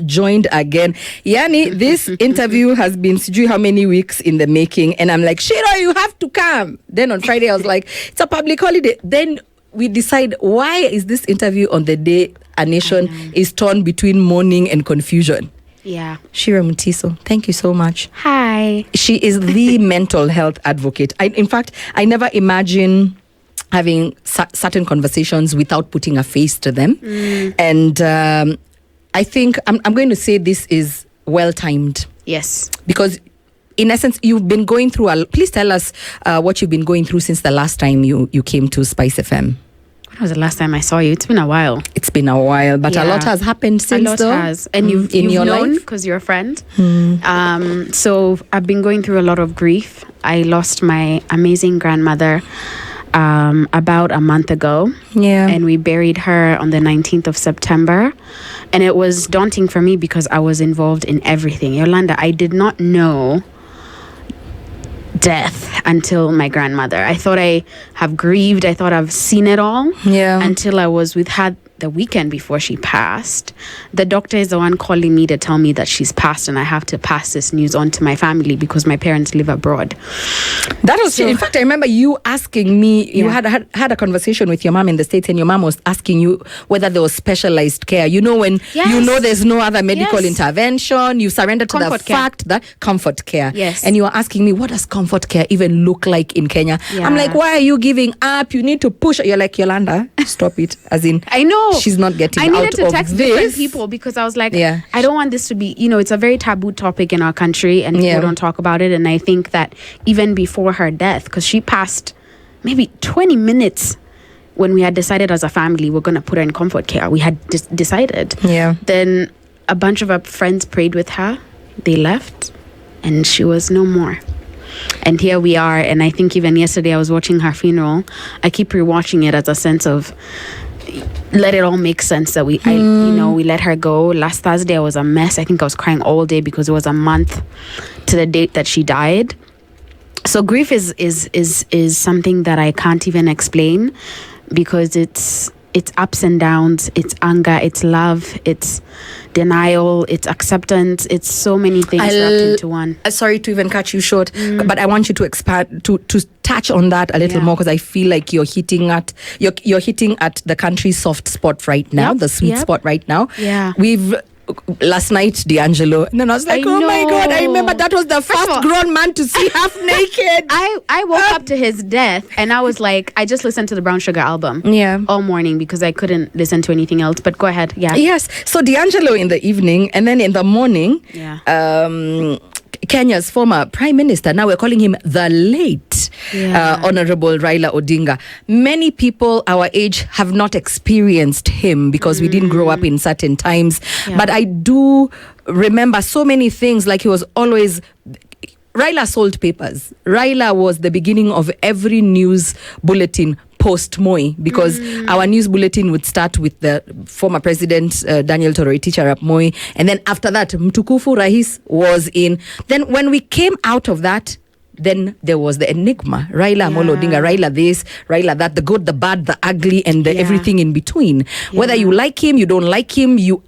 Joined again. Yani, this interview has been sijui how many weeks in the making, and I'm like, Ciru, you have to come. Then on Friday I was like, it's a public holiday. Then we decide, why is this interview on the day a nation is torn between mourning and confusion? Yeah. Ciru Mutiso, thank you so much. Hi. She is the mental health advocate. In fact, I never imagined having certain conversations without putting a face to them. And I think I'm going to say this is well-timed. Yes. Because in essence, you've been going through please tell us what you've been going through since the last time you came to SpiceFM. When was the last time I saw you? It's been a while. It's been a while, but a lot has happened since. A lot has. And you've your known life? Because you're a friend. So I've been going through a lot of grief. I lost my amazing grandmother about a month ago. Yeah. And we buried her on the 19th of September. And it was daunting for me because I was involved in everything. Yolanda, I did not know death until my grandmother. I thought I have grieved. I thought I've seen it all. Yeah. Until I was with her the weekend before she passed. The doctor is the one calling me to tell me that she's passed, and I have to pass this news on to my family because my parents live abroad. That was, in fact, I remember you asking me, you had a conversation with your mom in the States, and your mom was asking you whether there was specialized care. You know, when you know there's no other medical intervention, you surrender to the fact that comfort care. Yes. And you were asking me, what does comfort care even look like in Kenya? Yeah. I'm like, why are you giving up? You need to push. You're like, Yolanda, stop it. As in, I know. She's not getting I out needed to of text this. different people because I was like, I don't want this to be, it's a very taboo topic in our country and people don't talk about it. And I think that even before her death, because she passed maybe 20 minutes when we had decided as a family we're going to put her in comfort care. We had decided. Yeah. Then a bunch of our friends prayed with her. They left and she was no more. And here we are. And I think even yesterday I was watching her funeral. I keep rewatching it as a sense of let it all make sense that we let her go. Last Thursday I was a mess. I think I was crying all day because it was a month to the date that she died. So grief is something that I can't even explain because it's ups and downs, it's anger, it's love, it's denial, it's acceptance, it's so many things wrapped into one. Sorry to even cut you short, but I want you to expand to touch on that a little more because I feel like you're hitting at the country's soft spot right now, the sweet spot right now. Yeah. We've last night D'Angelo, and then I was like, oh my God, I remember that was the first grown man to see half naked. I woke up to his death and I was like, I just listened to the Brown Sugar album all morning because I couldn't listen to anything else. But go ahead. Yes, so D'Angelo in the evening, and then in the morning Kenya's former prime minister, now we're calling him the late Honorable Raila Odinga. Many people our age have not experienced him because we didn't grow up in certain times. But I do remember so many things, like he was always... Raila sold papers. Raila was the beginning of every news bulletin post-Moi, because our news bulletin would start with the former president, Daniel Toroitich arap Moi, and then after that, Mtukufu Rais was in. Then when we came out of that, then there was the enigma. Raila Amolo Odinga, Raila this, Raila that, the good, the bad, the ugly, and the everything in between. Whether you like him, you don't like him, you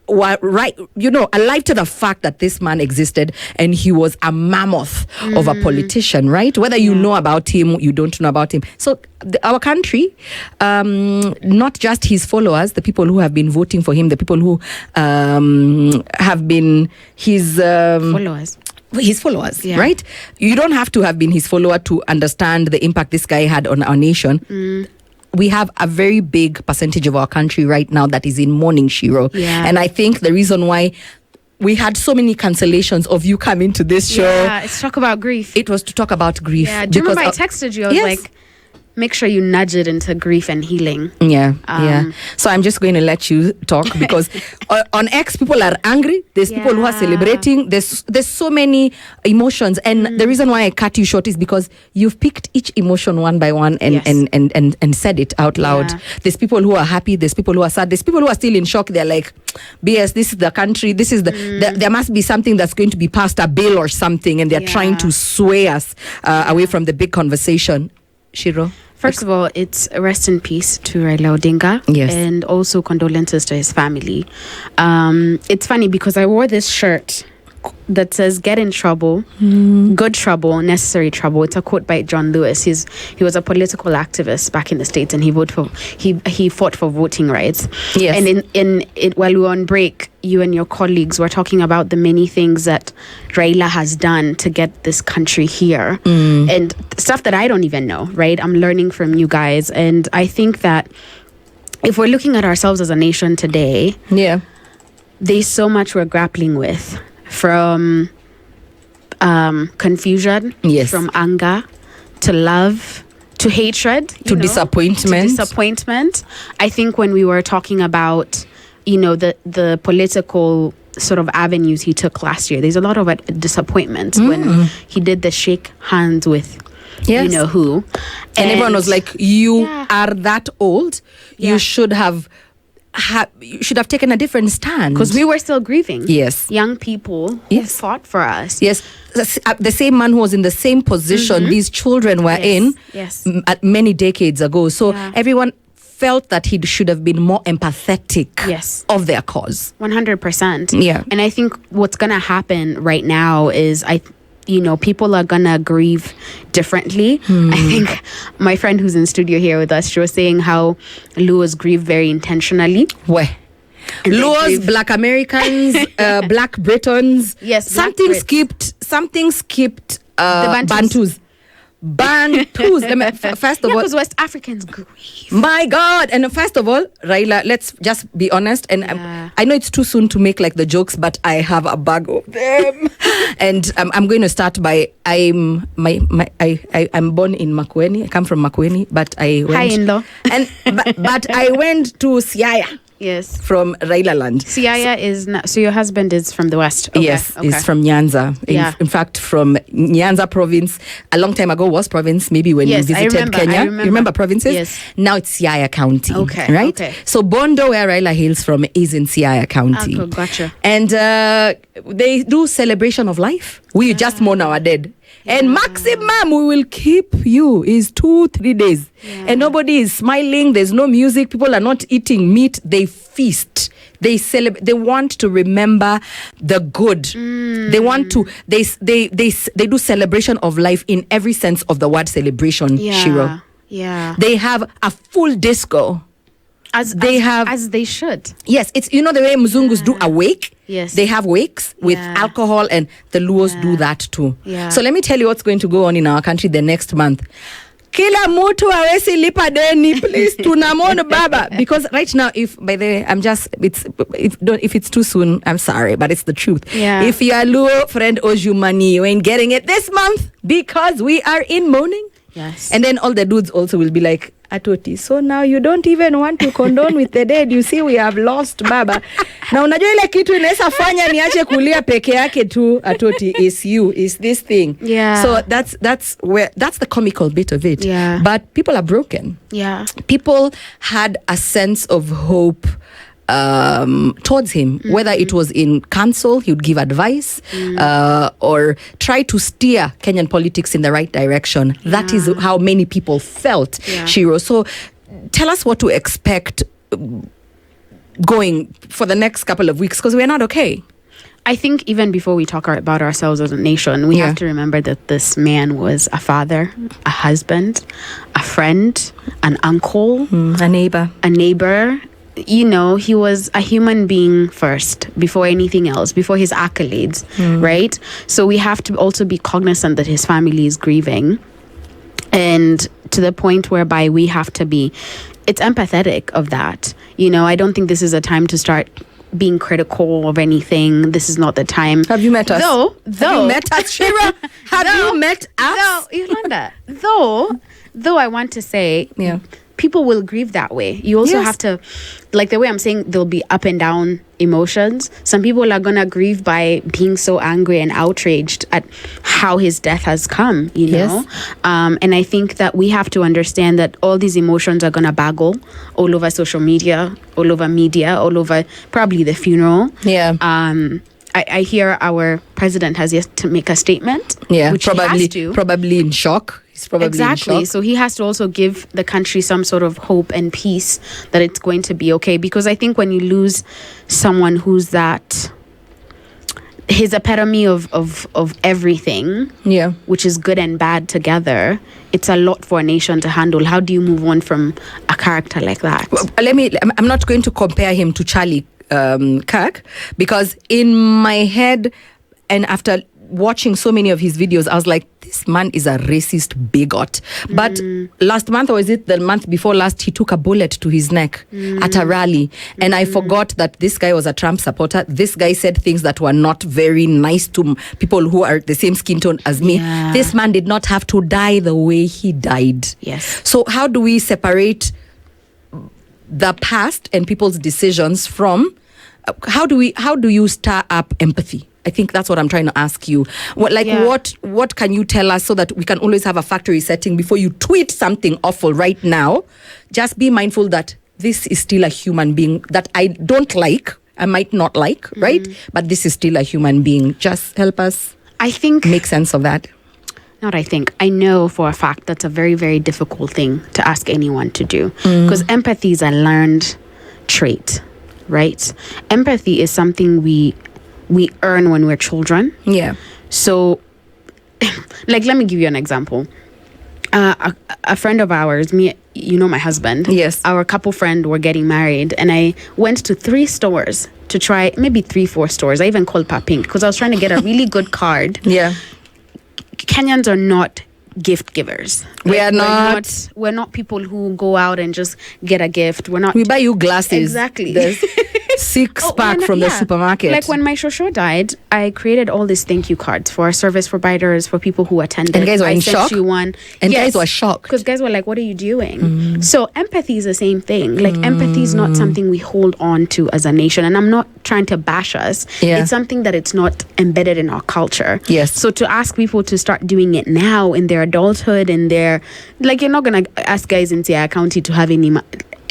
were alive to the fact that this man existed and he was a mammoth of a politician, right? Whether you know about him, you don't know about him. So our country, not just his followers, the people who have been voting for him, the people who have been his followers, right? You don't have to have been his follower to understand the impact this guy had on our nation. We have a very big percentage of our country right now that is in mourning, Ciru. And I think the reason why we had so many cancellations of you coming to this show. It's talk about grief. It was to talk about grief. Do you remember I texted you? I was like, make sure you nudge it into grief and healing. So I'm just going to let you talk because on X people are angry. There's people who are celebrating. There's so many emotions, and the reason why I cut you short is because you've picked each emotion one by one and said it out loud. There's people who are happy. There's people who are sad. There's people who are still in shock. They're like, BS, this is the country. This is there must be something that's going to be passed, a bill or something, and they're trying to sway us away from the big conversation. Ciru? First of all, it's rest in peace to Raila Odinga. Yes. And also condolences to his family. It's funny because I wore this shirt that says "Get in trouble, good trouble, necessary trouble." It's a quote by John Lewis. He was a political activist back in the States, and he fought for voting rights. Yes. And in while we were on break, you and your colleagues were talking about the many things that Raila has done to get this country here, and stuff that I don't even know. Right? I'm learning from you guys, and I think that if we're looking at ourselves as a nation today, there's so much we're grappling with. From confusion, from anger, to love, to hatred, to disappointment. I think when we were talking about, the political sort of avenues he took last year, there's a lot of disappointment when he did the shake hands with you know who. And everyone was like, you are that old. You should have taken a different stand, because we were still grieving. Yes, young people who fought for us. Yes, the same man who was in the same position these children were in many decades ago. So everyone felt that he should have been more empathetic of their cause. 100%. Yeah. And I think what's gonna happen right now is people are gonna grieve differently. I think my friend who's in studio here with us, she was saying how Luos grieve very intentionally. Where? Luos, Black Americans, Black Britons. Yes, something skipped the Bantus. First of all, because West Africans grieve. My God. And first of all, Raila, let's just be honest. And I know it's too soon to make like the jokes, but I have a bag of them. And I'm going to start by I'm born in Makueni. I come from Makueni, but I went. Hi, in-law. But I went to Siaya. Yes. From Raila land. Siaya is so your husband is from the west. Okay. Yes, he's from Nyanza. In fact, from Nyanza province. A long time ago was province, maybe when you visited Kenya. You remember provinces? Yes. Now it's Siaya County. Okay. Right? Okay. So Bondo, where Raila hails from, is in Siaya County. Oh, gotcha. And they do celebration of life. We just mourn our dead. And maximum we will keep you is 2-3 days. And nobody is smiling. There's no music. People are not eating meat. They feast. They celebrate. They want to remember the good. They want to. They do celebration of life in every sense of the word celebration. Shiro. Yeah. They have a full disco. As they should. Yes, it's the way Mzungus do a wake. Yes. They have wakes with alcohol, and the Luos do that too. Yeah. So let me tell you what's going to go on in our country the next month. Kila mutu awesi lipa deni, please tunamon baba. Because right now, if it's too soon, I'm sorry, but it's the truth. Yeah. If your Luo friend owes you money, you ain't getting it this month because we are in mourning. Yes. And then all the dudes also will be like, Atoti, so now you don't even want to condone with the dead. You see, we have lost baba. Na unajua ile kitu inaweza fanya niache kulia peke yake tu, Atoti, is this thing. Yeah. So that's the comical bit of it. Yeah. But people are broken. Yeah. People had a sense of hope towards him, whether it was in council, he would give advice, or try to steer Kenyan politics in the right direction. That is how many people felt, Shiro. So tell us what to expect going for the next couple of weeks, because we're not okay. I think even before we talk about ourselves as a nation, we have to remember that this man was a father, a husband, a friend, an uncle, a neighbor. He was a human being first, before anything else, before his accolades, right? So we have to also be cognizant that his family is grieving, and to the point whereby we have to be, it's empathetic of that. I don't think this is a time to start being critical of anything. This is not the time. Have you met us? Though have you met us, Shira? Have you met us? Yolanda, though I want to say, people will grieve that way. You also have to, like the way I'm saying, there'll be up and down emotions. Some people are gonna grieve by being so angry and outraged at how his death has come, know. And I think that we have to understand that all these emotions are gonna baggle all over social media, all over media, all over probably the funeral. I hear our president has yet to make a statement. Probably in shock. He's probably in exactly. shock. So he has to also give the country some sort of hope and peace that it's going to be okay. Because I think when you lose someone who's that, his epitome of everything, Yeah. which is good and bad together, it's a lot for a nation to handle. How do you move on from a character like that? I'm not going to compare him to Charlie Kirk, because in my head, and after watching so many of his videos, I was like, this man is a racist bigot. But last month, or is it the month before last, he took a bullet to his neck at a rally. And I forgot that this guy was a Trump supporter. This guy said things that were not very nice to people who are the same skin tone as me. Yeah. This man did not have to die the way he died. Yes. So how do we separate the past and people's decisions from, how do you stir up empathy? I think that's what I'm trying to ask you. What can you tell us so that we can always have a factory setting before you tweet something awful right now? Just be mindful that this is still a human being that I don't like, I might not like, right? But this is still a human being. Just help us, I think, make sense of that. I know for a fact that's a very, very difficult thing to ask anyone to do, because empathy is a learned trait, right? Empathy is something we earn when we're children. Yeah. So, like, let me give you an example. A friend of ours, my husband. Yes. Our couple friend were getting married, and I went to 3 stores to try, maybe 3-4 stores. I even called Pa Pink because I was trying to get a really good card. Yeah. Kenyans are not gift givers. We're not people who go out and just get a gift. We buy you glasses. Exactly. There's 6-pack from the supermarket. Like when my shosho died, I created all these thank you cards for service providers, for people who attended. And guys were in I sent shock? you one. And Yes, guys were shocked. because guys were like, what are you doing? So empathy is the same thing. Like empathy is not something we hold on to as a nation. And I'm not trying to bash us. Yeah. It's something that it's not embedded in our culture. Yes. So to ask people to start doing it now in their adulthood, in their, like, you're not going to ask guys in Ciru County to have any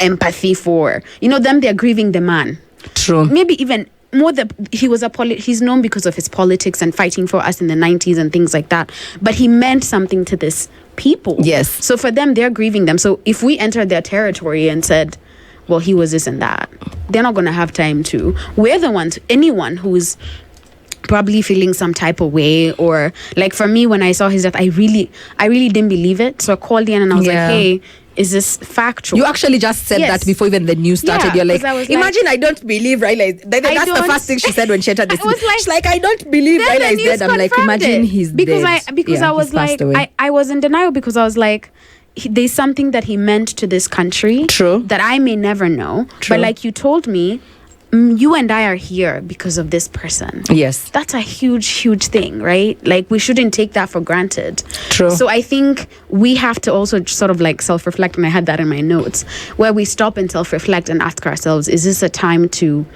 empathy for, them, they're grieving the man. True. Maybe even more he's known because of his politics and fighting for us in the 90s and things like that. But he meant something to this people. Yes. So for them, they're grieving them. So if we entered their territory and said, well, he was this and that, they're not going to have time to. We're the ones, anyone who's probably feeling some type of way, or like for me, when I saw his death, I really didn't believe it. So I called in and I was like, hey, is this factual? You actually just said that before even the news started. Yeah, You're like, 'cause I was imagine I don't believe Raila is dead. That's the first thing she said when she entered the I was She's like, I don't believe Then Raila the is news dead. I'm like, confirmed imagine it. he's because dead. I was he's passed like, away. I was in denial because I was like, there's something that he meant to this country. True. That I may never know. True. But like you told me, you and I are here because of this person. Yes. That's a huge thing, right? Like, we shouldn't take that for granted. True. So I think we have to also sort of like self-reflect, and I had that in my notes, where we stop and self-reflect and ask ourselves, is this a time to...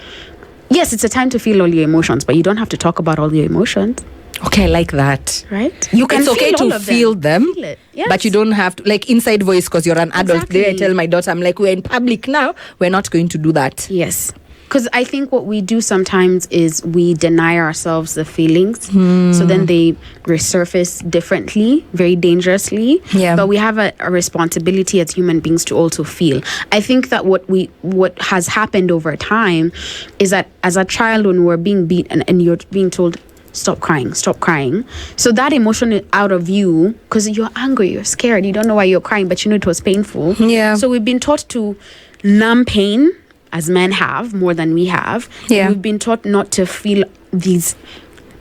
Yes, it's a time to feel all your emotions, but you don't have to talk about all your emotions. Okay, I like that. Right? You can okay to feel them, Feel it. Yes. but you don't have to, like, inside voice, because you're an adult. Exactly. There I tell my daughter, I'm like, we're in public now, we're not going to do that. Yes. Because I think what we do sometimes is we deny ourselves the feelings. So then they resurface differently, very dangerously. Yeah. But we have a responsibility as human beings to also feel. I think that what has happened over time is that as a child, when we're being beaten and you're being told, stop crying. So that emotion is out of you because you're angry, you're scared, you don't know why you're crying, but you know it was painful. Yeah. So we've been taught to numb pain, as men have, more than we have. Yeah. We've been taught not to feel these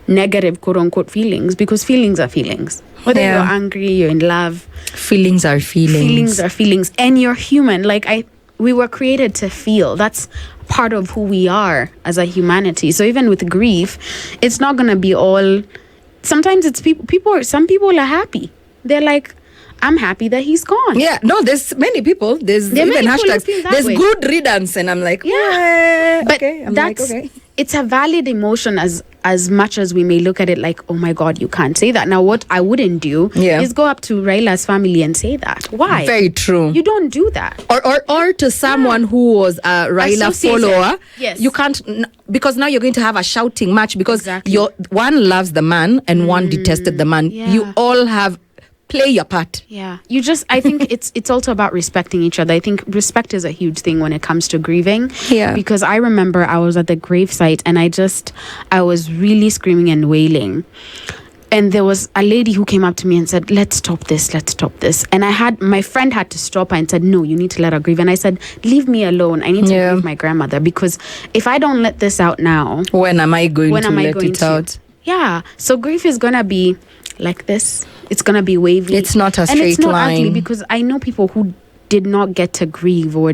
negative, quote-unquote, feelings, because feelings are feelings. Whether you're angry, you're in love. Feelings are feelings. Feelings are feelings. And you're human. Like, we were created to feel. That's part of who we are as a humanity. So even with grief, it's not going to be all... Sometimes it's some people are happy. They're like... I'm happy that he's gone. Yeah, no, there's many people. There's even hashtags. There's way. Good riddance, and I'm like, but okay. I'm like, okay. It's a valid emotion as much as we may look at it like, oh my God, you can't say that. Now, what I wouldn't do is go up to Raila's family and say that. Why? Very true. You don't do that. Or to someone who was a Raila follower. Yes. You can't, because now you're going to have a shouting match because Exactly. one loves the man and one detested the man. Yeah. You all have play your part. Yeah. I think it's also about respecting each other. I think respect is a huge thing when it comes to grieving. Yeah. Because I remember I was at the gravesite and I was really screaming and wailing. And there was a lady who came up to me and said, let's stop this. And my friend had to stop her and said, no, you need to let her grieve. And I said, leave me alone. I need to grieve my grandmother, because if I don't let this out now, when am I going to let it out? Yeah. So grief is going to be like this. It's going to be wavy. It's not a straight and it's not line. ugly, because I know people who did not get to grieve or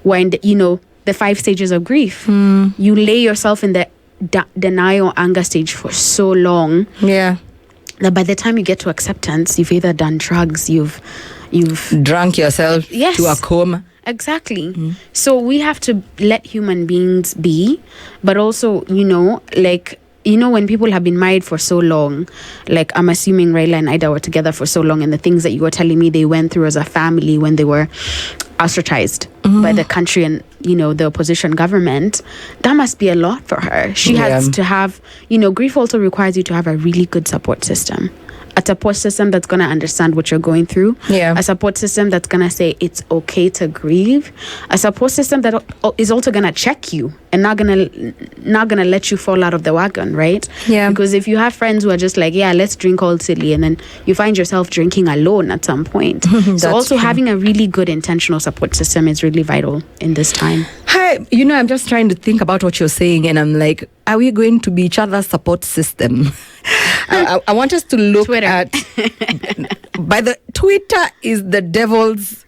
were in the 5 stages of grief. You lay yourself in the denial, anger stage for so long. Yeah. That by the time you get to acceptance, you've either done drugs, you've drunk yourself to a coma. Exactly. So we have to let human beings be, but also, when people have been married for so long, like I'm assuming Raila and Ida were together for so long, and the things that you were telling me they went through as a family when they were ostracized by the country and, the opposition government, that must be a lot for her. She has to have, grief also requires you to have a really good support system. A support system that's going to understand what you're going through. Yeah. A support system that's going to say it's okay to grieve. A support system that is also going to check you and not going to let you fall out of the wagon, right? Yeah. Because if you have friends who are just like, yeah, let's drink all silly, and then you find yourself drinking alone at some point. So also having a really good intentional support system is really vital in this time. Hi, I'm just trying to think about what you're saying, and I'm like, are we going to be each other's support system? I want us to look Twitter. at. By the Twitter is the devil's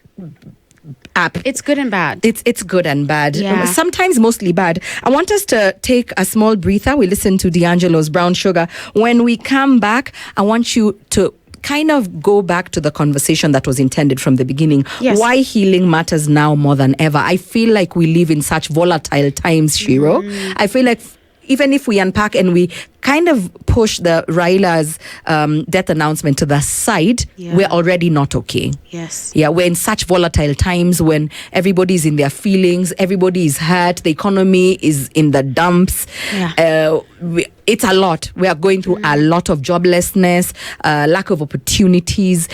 app. It's good and bad. It's good and bad. Yeah. Sometimes mostly bad. I want us to take a small breather. We listen to D'Angelo's Brown Sugar. When we come back, I want you to kind of go back to the conversation that was intended from the beginning. Yes. Why healing matters now more than ever. I feel like we live in such volatile times, Ciru. I feel like even if we unpack and we kind of push the Raila's death announcement to the side, we're already not okay. Yes. Yeah, we're in such volatile times when everybody's in their feelings, everybody is hurt, the economy is in the dumps. Yeah. It's a lot. We are going through a lot of joblessness, lack of opportunities,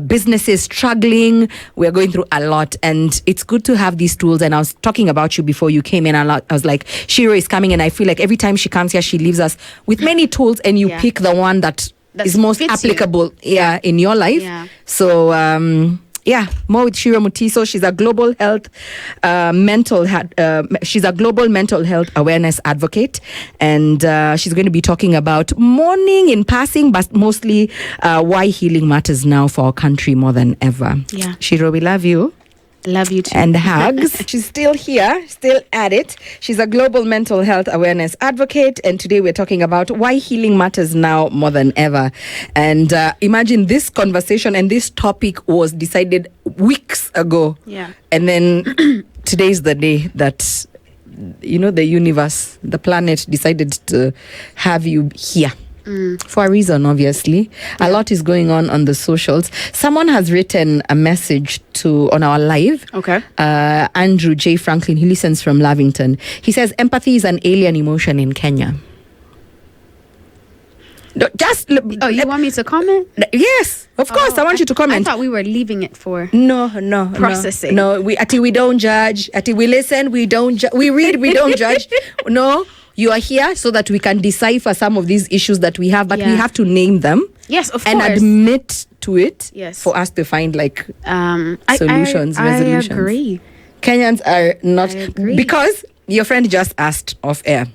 businesses struggling. We are going through a lot, and it's good to have these tools. And I was talking about you before you came in, and I was like, Ciru is coming, and I feel like every time she comes here, she leaves us with many tools, and you pick the one that is most applicable in your life. Yeah. So more with Ciru Mutiso. She's a global health she's a global mental health awareness advocate, and she's going to be talking about mourning in passing, but mostly why healing matters now for our country more than ever. Yeah. Ciru, we love you. Love you too. And hugs. She's still here, still at it. She's a global mental health awareness advocate. And today we're talking about why healing matters now more than ever. And imagine this conversation and this topic was decided weeks ago. Yeah. And then today's the day that, the universe, the planet decided to have you here. For a reason, obviously. A lot is going on the socials. Someone has written a message on our live. Okay. Andrew J. Franklin, he listens from Lavington. He says, empathy is an alien emotion in Kenya. You want me to comment? Yes, of course. I want you to comment. I thought we were leaving it for No. processing. No, we don't judge. We listen, we don't judge. We read, we don't judge. No. You are here so that we can decipher some of these issues that we have, but we have to name them. Yes, of and course. Admit to it. Yes. For us to find solutions, resolutions. I agree. Kenyans are not, I agree. because your friend just asked off air.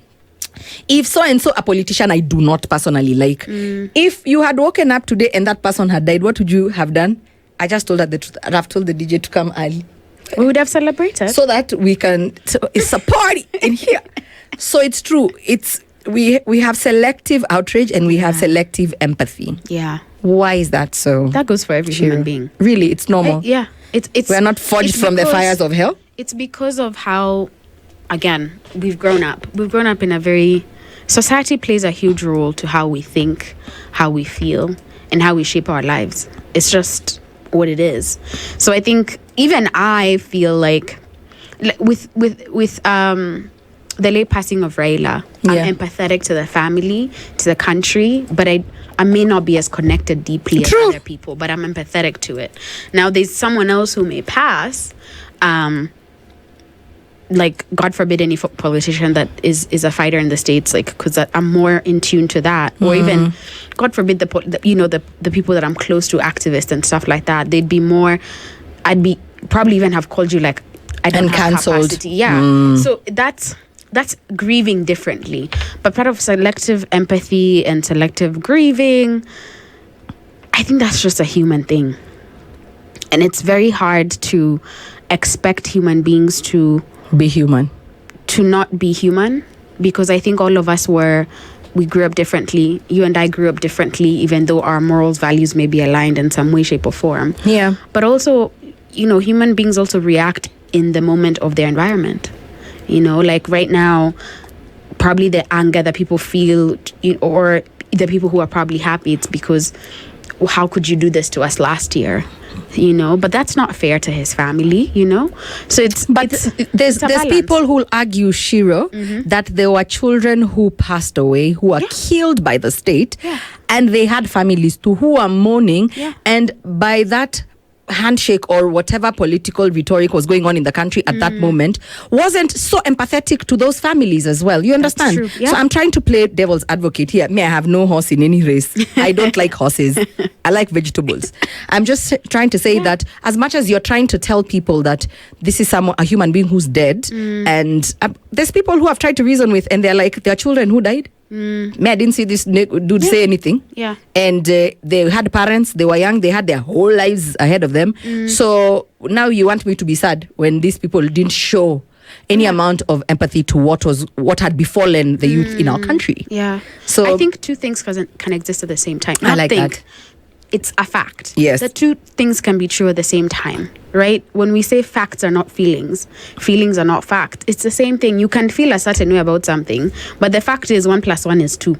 If so and so a politician I do not personally like, if you had woken up today and that person had died, what would you have done? I just told her the truth. I'd have told the DJ to come early. We would have celebrated. So that we can, it's a party in here. So it's true. We have selective outrage and we have selective empathy. Yeah. Why is that so? That goes for every human being. Really, it's normal. It's we're not forged from the fires of hell. It's because of how, again, we've grown up. We've grown up in a very society plays a huge role to how we think, how we feel, and how we shape our lives. It's just what it is. So I think even I feel like with the late passing of Raila, I'm empathetic to the family, to the country, but I may not be as connected deeply as other people, but I'm empathetic to it. Now, there's someone else who may pass, like, God forbid any politician that is a fighter in the States, like, because I'm more in tune to that. Or even, God forbid, the people that I'm close to, activists and stuff like that, they'd be more, I'd be probably even have called you, like, I don't have cancelled. capacity. Yeah. So that's grieving differently. But part of selective empathy and selective grieving, I think that's just a human thing. And it's very hard to expect human beings to be human, to not be human, because I think all of us we grew up differently. You and I grew up differently, even though our morals, values may be aligned in some way, shape, or form. Yeah. But also, human beings also react in the moment of their environment. Like right now, probably the anger that people feel, or the people who are probably happy, it's because, how could you do this to us last year? But that's not fair to his family, So there's people who argue, Shiro, that there were children who passed away, who were killed by the state, and they had families too who are mourning, and by that handshake or whatever political rhetoric was going on in the country at that moment wasn't so empathetic to those families as well. You understand? That's true. Yeah. So I'm trying to play devil's advocate here. I have no horse in any race. I don't like horses. I like vegetables. I'm just trying to say that as much as you're trying to tell people that this is a human being who's dead, and there's people who have tried to reason with, and they're like, their children who died. I didn't see this dude say anything. Yeah. And they had parents, they were young, they had their whole lives ahead of them. So now you want me to be sad when these people didn't show any amount of empathy to what had befallen the youth in our country. Yeah. So I think two things can exist at the same time. I like that. It's a fact. Yes. The two things can be true at the same time, right? When we say facts are not feelings, feelings are not fact, it's the same thing. You can feel a certain way about something, but the fact is 1 + 1 is 2.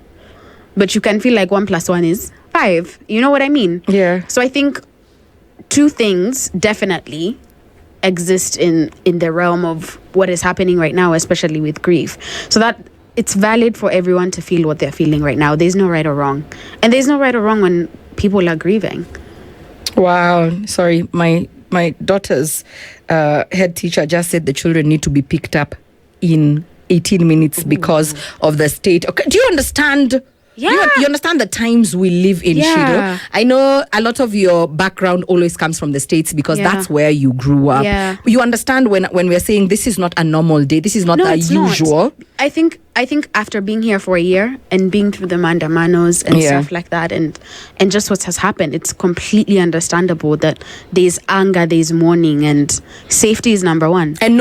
But you can feel like 1 + 1 is 5. You know what I mean? Yeah. So I think two things definitely exist in the realm of what is happening right now, especially with grief. So that it's valid for everyone to feel what they're feeling right now. There's no right or wrong. And there's no right or wrong when people are grieving. Wow. Sorry, my daughter's head teacher just said the children need to be picked up in 18 minutes because of the state. Okay, do you understand? Yeah. You understand the times we live in, Shiro? I know a lot of your background always comes from the States because that's where you grew up. Yeah. You understand when we're saying this is not a normal day, this is not the usual. Not. I think after being here for a year and being through the mandamanos and stuff like that, and just what has happened, it's completely understandable that there's anger, there's mourning, and safety is number one. And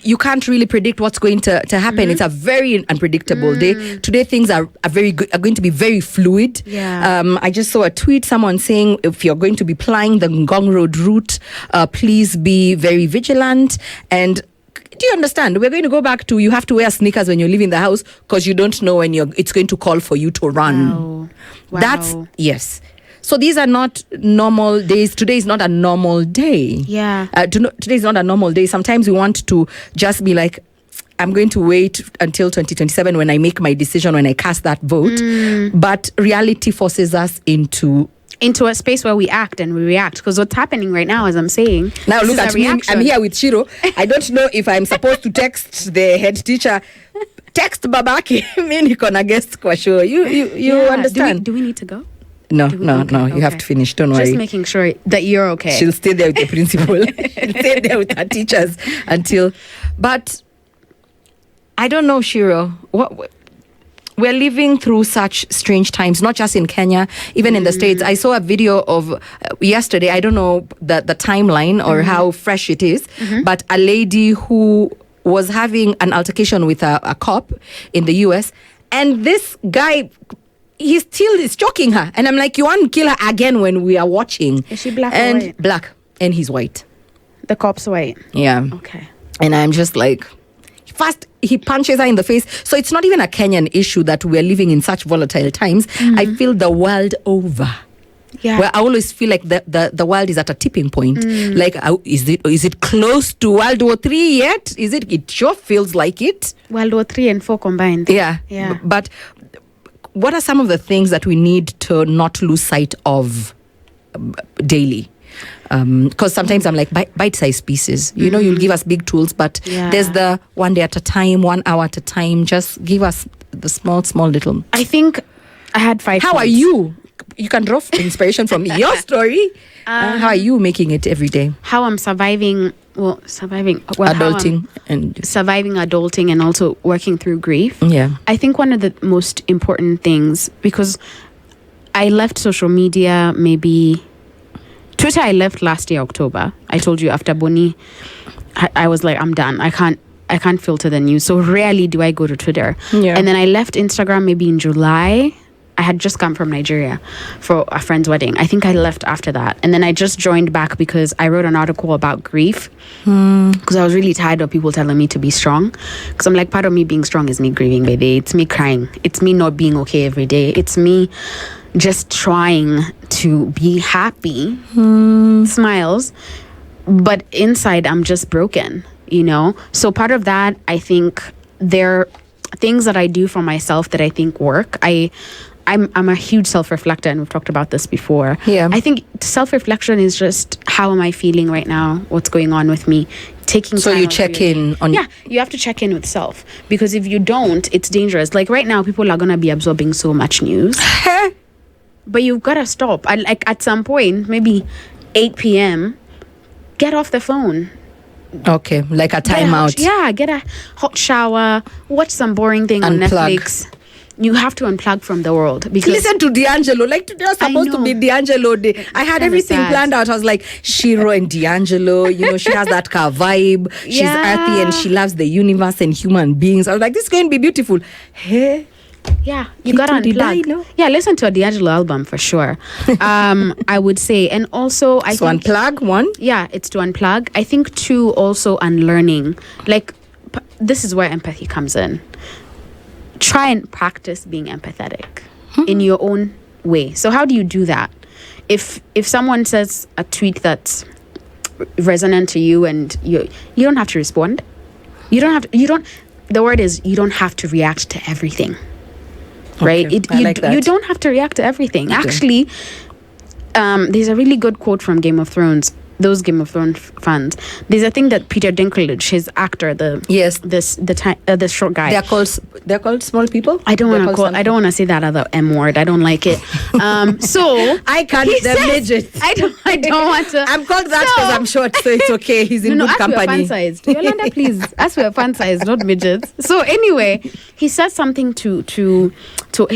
you can't really predict what's going to happen. It's a very unpredictable day. Today things are going to be very fluid. Yeah. I just saw a tweet, someone saying if you're going to be plying the Ngong Road route, please be very vigilant. And do you understand? We're going to go back to you have to wear sneakers when you're leaving the house because you don't know when it's going to call for you to run. Wow. That's yes. So these are not normal days. Today is not a normal day. Yeah. Today is not a normal day. Sometimes we want to just be like, I'm going to wait until 2027 when I make my decision, when I cast that vote. But reality forces us into a space where we act and we react. Because what's happening right now, as I'm saying, now look at me. I'm here with Shiro. I don't know if I'm supposed to text the head teacher. Text Babaki. Mimi niko na guest kwa show. You understand? Do we need to go? No. You have to finish. Don't worry. Just making sure that you're okay. She'll stay there with the principal. She'll stay there with her teachers until. But I don't know, Shiro. We're living through such strange times, not just in Kenya, even in the States. I saw a video of yesterday. I don't know the timeline or how fresh it is, but a lady who was having an altercation with a cop in the US, and this guy, he still is choking her. And I'm like, you want to kill her again when we are watching. Is she black and or white? Black. And he's white. The cop's white. Yeah. Okay. And I'm just like, first, he punches her in the face. So it's not even a Kenyan issue that we're living in such volatile times. I feel the world over. Yeah. Where I always feel like the world is at a tipping point. Like, is it close to World War III yet? It sure feels like it. World War III and 4 combined. Yeah. Yeah. But what are some of the things that we need to not lose sight of daily? Because sometimes I'm like, bite-sized pieces. You know, you'll give us big tools, but there's the 1 day at a time, 1 hour at a time. Just give us the small little. I think I had 5 How points. are you? You can draw inspiration from your story. How are you making it every day? How I'm surviving. Well, Adulting and surviving adulting and also working through grief. yeah. I think one of the most important things, because I left social media, maybe Twitter, I left last year, October. I told you after Bonnie, I was like, I'm done. I can't filter the news. So rarely do I go to Twitter. Yeah. And then I left Instagram maybe in July. I had just come from Nigeria for a friend's wedding. I think I left after that. And then I just joined back because I wrote an article about grief. Because I was really tired of people telling me to be strong. Because I'm like, part of me being strong is me grieving, baby. It's me crying. It's me not being okay every day. It's me just trying to be happy. Smiles. But inside, I'm just broken, you know? So part of that, I think there are things that I do for myself that I think work. I'm a huge self-reflector, and we've talked about this before. Yeah. I think self-reflection is just, how am I feeling right now? What's going on with me? Taking So time you out check for your- in on. Yeah, you have to check in with self, because if you don't, it's dangerous. Like right now, people are gonna be absorbing so much news, but you've gotta stop. Like at some point, maybe 8 p.m., get off the phone. Okay, like a timeout. Get a hot shower, watch some boring thing on Unplug. Netflix. You have to unplug from the world, because Listen to D'Angelo. Like today was supposed to know. be D'Angelo day. I had kinda everything sad. planned out. I was like, Ciru and D'Angelo, you know, she has that car vibe. She's Yeah. earthy and she loves the universe and human beings. I was like, this is going to be beautiful. Hey, yeah, you gotta Did I unplug. know? Yeah, listen to a D'Angelo album for sure. I would say, and also I so think unplug one. yeah, it's to unplug. I think too, also unlearning. Like this is where empathy comes in. Try and practice being empathetic in your own way. So how do you do that? If someone says a tweet that's resonant to you, and you don't have to respond. You don't. The word is, you don't have to react to everything. Right? Okay, I like that. You don't have to react to everything. Okay. Actually, there's a really good quote from Game of Thrones. Those Game of Thrones fans. There's a thing that Peter Dinklage, his actor, Yes. the short guy. They're called small people. I don't They're want to called call. something. I don't want to say that other M word. I don't like it. So I can't. he They're says- midgets. I don't want to. I'm called that because I'm short, so it's okay. He's in No, good as we're company. fan-sized. Yolanda, please. As we're fan-sized, not midgets. So anyway, he says something to,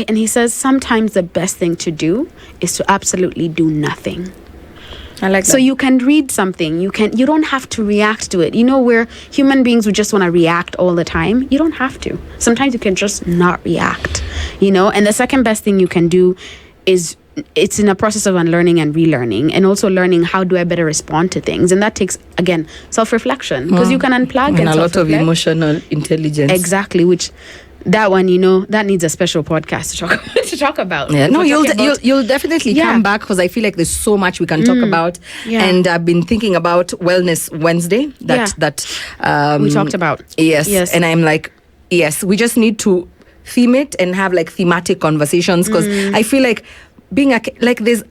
and he says sometimes the best thing to do is to absolutely do nothing. I like So that. you can read something. You don't have to react to it. You know, we're human beings who just want to react all the time. You don't have to. Sometimes you can just not react. You know, and the second best thing you can do is, it's in a process of unlearning and relearning, and also learning, how do I better respond to things? And that takes, again, self-reflection, because you can unplug and a lot of self-reflect. emotional intelligence. Exactly, which that one, you know, that needs a special podcast to talk about. Yeah, If no, we're talking about- you'll definitely Yeah. come back, because I feel like there's so much we can talk about. Yeah. And I've been thinking about Wellness Wednesday that we talked about. Yes, and I'm like, yes, we just need to theme it and have like thematic conversations, because I feel like being like there's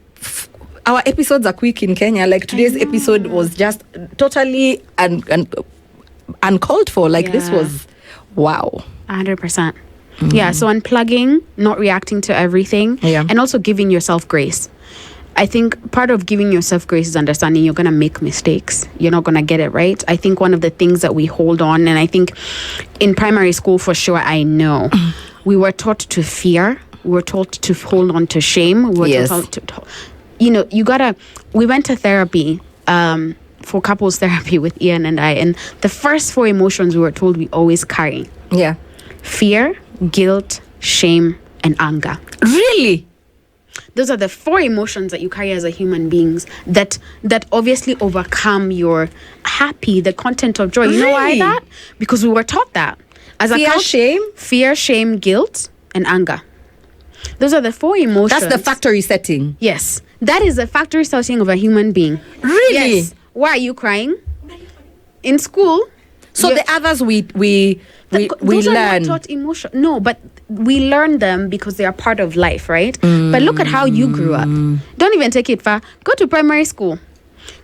our episodes are quick in Kenya. Like today's episode was just totally uncalled for. Like this Yeah. was wow. 100%. Yeah, so unplugging, not reacting to everything, Yeah. and also giving yourself grace. I think part of giving yourself grace is understanding you're going to make mistakes. You're not going to get it right. I think one of the things that we hold on, and I think in primary school for sure, I know, we were taught to fear. We were taught to hold on to shame. We were Yes. taught to, you know, we went to therapy, for couples therapy with Ian and I, and the first 4 emotions we were told we always carry: Yeah. fear, guilt, shame, and anger. Really? Those are the 4 emotions that you carry as a human beings that obviously overcome your happy, the content of joy. You know why Really? that? Because we were taught that. As Fear, shame? fear, shame, guilt, and anger. Those are the 4 emotions. That's the factory setting. Yes, That is a factory starting of a human being. Really? Yes. Why are you crying? In school. So the others we those are learn. not taught emotion. No, but we learn them because they are part of life, right? But look at how you grew up. Don't even take it far. Go to primary school.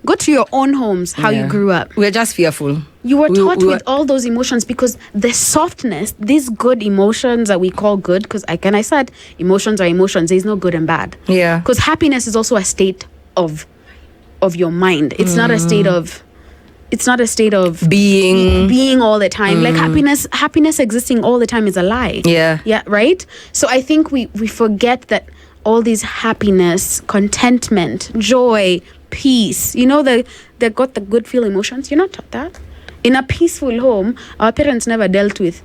Go to your own homes, how you grew up. We're just fearful. You were taught with all those emotions because the softness, these good emotions that we call good, because I said emotions are emotions. There's no good and bad. Yeah. Because happiness is also a state of your mind. It's not a state of... It's not a state of being all the time. Like happiness existing all the time is a lie. Yeah. Yeah, right? So I think we forget that all these happiness, contentment, joy, peace, they got the good feel emotions. You're not taught that. In a peaceful home, our parents never dealt with,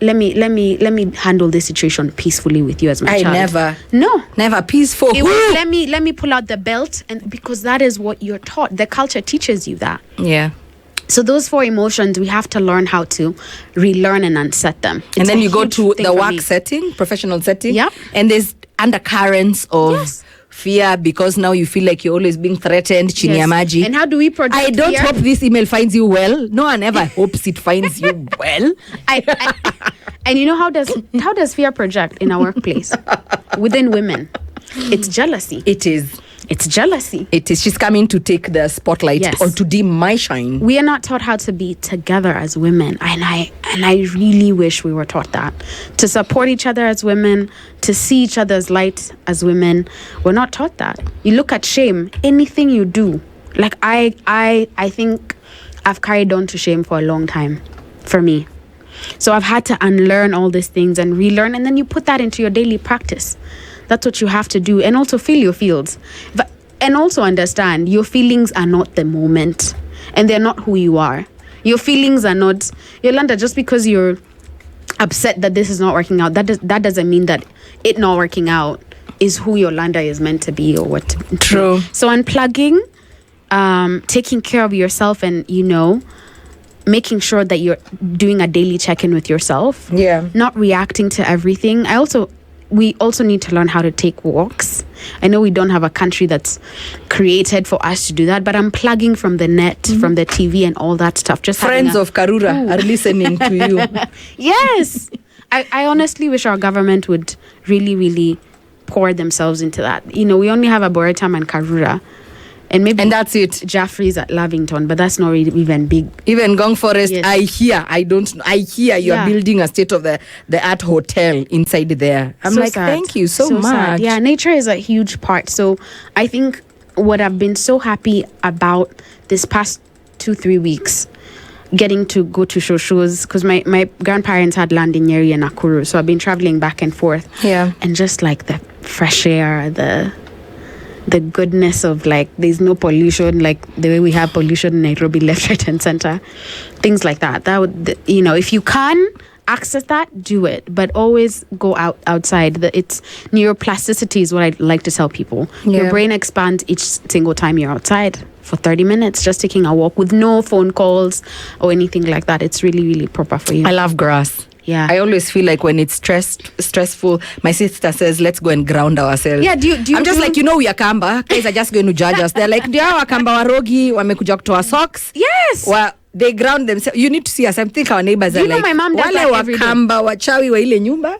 let me handle this situation peacefully with you as my child. Never peaceful. It was, let me pull out the belt, and because that is what you're taught. The culture teaches you that. Yeah. So those 4 emotions, we have to learn how to relearn and unset them. And then you go to the work setting, professional setting. Yeah. And there's undercurrents of fear because now you feel like you're always being threatened. Chini ya maji. And how do we project I don't fear? hope this email finds you well. No one ever hopes it finds you well. And how does fear project in our workplace? Within women. It's jealousy. It is. It's jealousy. It is. She's coming to take the spotlight or to dim my shine. We are not taught how to be together as women. And I really wish we were taught that. To support each other as women, to see each other's light as women. We're not taught that. You look at shame, anything you do. Like I think I've carried on to shame for a long time. For me. So I've had to unlearn all these things and relearn, and then you put that into your daily practice. That's what you have to do. And also feel your feels. And also understand your feelings are not the moment. And they're not who you are. Your feelings are not... Yolanda, just because you're upset that this is not working out, that doesn't mean that it not working out is who Yolanda is meant to be or what to be. True. So unplugging, taking care of yourself and, making sure that you're doing a daily check-in with yourself. Yeah. Not reacting to everything. We also need to learn how to take walks. I know we don't have a country that's created for us to do that, but I'm plugging from the net, from the TV and all that stuff. Just friends of Karura are listening to you. Yes. I honestly wish our government would really, really pour themselves into that. We only have a Boretam and Karura. And that's it. Jaffrey's at Lavington, but that's not really even big. Even Gong Forest, yes. I hear you're building a state-of-the-art hotel inside there. I'm sad. Thank you so much. Sad. Yeah, nature is a huge part. So I think what I've been so happy about this past 2-3 weeks, getting to go to shows, because my grandparents had land in Nyeri and Nakuru, so I've been traveling back and forth. Yeah. And just like the fresh air, the goodness of there's no pollution like the way we have pollution in Nairobi left, right and center, things like that would if you can access that, do it, but always go outside. It's neuroplasticity is what I like to tell people. Your brain expands each single time you're outside for 30 minutes, just taking a walk with no phone calls or anything like that. It's really, really proper for you. I love grass. Yeah. I always feel like when it's stressful, my sister says, let's go and ground ourselves. Yeah, do you I'm just like, we are Kamba. Guys are just going to judge us. They're like, ndio Wakamba warogi, wamekuja kutoa socks. Yes. Well, they ground themselves. You need to see us. I think our neighbors are like, my mom does wale that every day. Wakamba wachawi wa ile nyumba,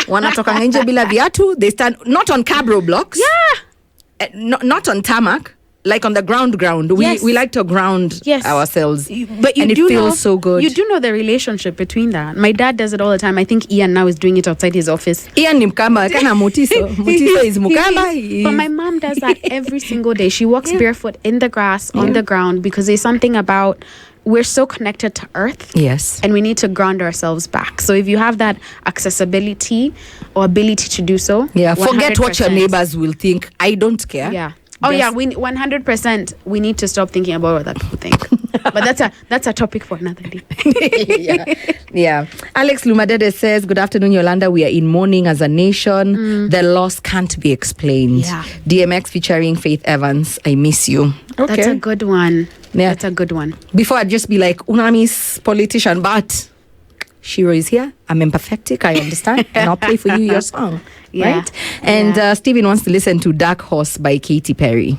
wanatoka nje bila viatu. They stand not on cabro blocks. Yeah. Not on tarmac. Like on the ground. Yes. We like to ground ourselves. But and it feels so good. You do know the relationship between that. My dad does it all the time. I think Ian now is doing it outside his office. Ian ni Mkamba, kana Mutiso. Mutiso is Mukamba. But my mom does that every single day. She walks barefoot in the grass, on the ground, because there's something about we're so connected to earth. Yes. And we need to ground ourselves back. So if you have that accessibility or ability to do so. Yeah, forget what your neighbors will think. I don't care. Yeah. Oh yeah, we 100%. We need to stop thinking about what that people think. But that's a topic for another day. Yeah. Alex Lumadede says, "Good afternoon, Yolanda. We are in mourning as a nation. The loss can't be explained." Yeah. DMX featuring Faith Evans. I miss you. Okay. That's a good one. Yeah. That's a good one. Before I'd just be like, Unami's politician, but Shiro is here. I'm empathetic. I understand. And I'll play for you your song. Yeah. Right? And Steven wants to listen to Dark Horse by Katy Perry.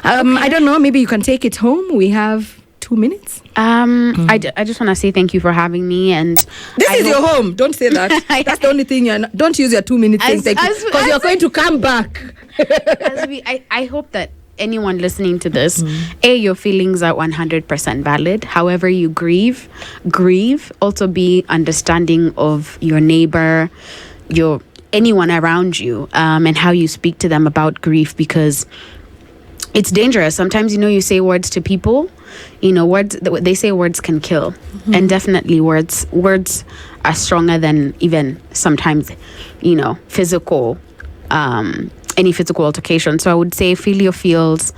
I don't know. Maybe you can take it home. We have 2 minutes. I just want to say thank you for having me. And this is your home. Don't say that. That's the only thing. Don't use your 2 minutes thing. Because you're going to come back. I hope that anyone listening to this, your feelings are 100% valid. However you grieve. Also be understanding of your neighbor, anyone around you, and how you speak to them about grief, because it's dangerous. Sometimes, you say words to people, words, they say words can kill. And definitely words are stronger than even sometimes, physical, any physical altercation. So I would say feel your feels,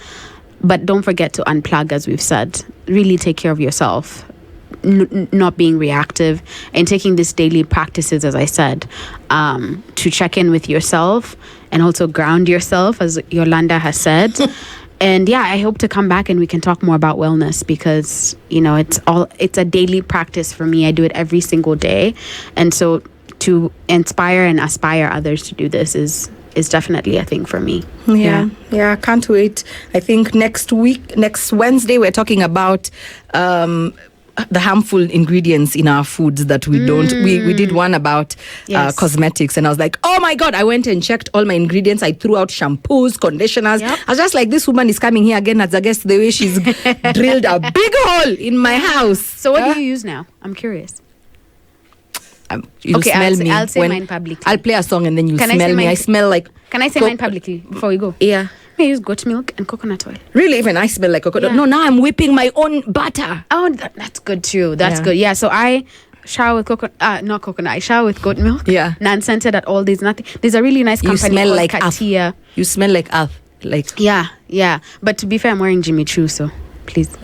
but don't forget to unplug, as we've said. Really take care of yourself, not being reactive, and taking these daily practices, as I said, to check in with yourself and also ground yourself, as Yolanda has said. And I hope to come back and we can talk more about wellness, because it's a daily practice for me. I do it every single day, and so to inspire and aspire others to do this is definitely a thing for me. Yeah, can't wait. I think next Wednesday, we're talking about the harmful ingredients in our foods that we don't. We did one about cosmetics, and I was like, oh my God, I went and checked all my ingredients. I threw out shampoos, conditioners. I was just like, this woman is coming here again as I guess the way she's drilled a big hole in my house. So what do you use now? I'm curious. You'll smell me. I'll say mine publicly. I'll play a song and then you'll smell me. I smell like... Can I say mine publicly before we go? Yeah. I use goat milk and coconut oil. Really? Even I smell like coconut. Yeah. No, now I'm whipping my own butter. Oh, that's good too. That's good. Yeah, so I shower with not coconut. I shower with goat milk. Yeah. Non-scented at all. There's nothing. There's a really nice company smell called like Katia. You smell like earth. Like... Yeah. But to be fair, I'm wearing Jimmy Choo, so please.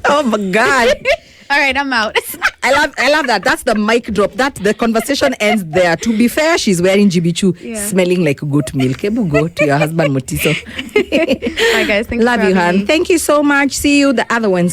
Oh my God. All right, I'm out. I love that. That's the mic drop. The conversation ends there. To be fair, she's wearing Jimmy Choo, smelling like goat milk. Ebu go to your husband Motiso. Bye guys. Thank you. Love you, Han. Thank you so much. See you the other Wednesday.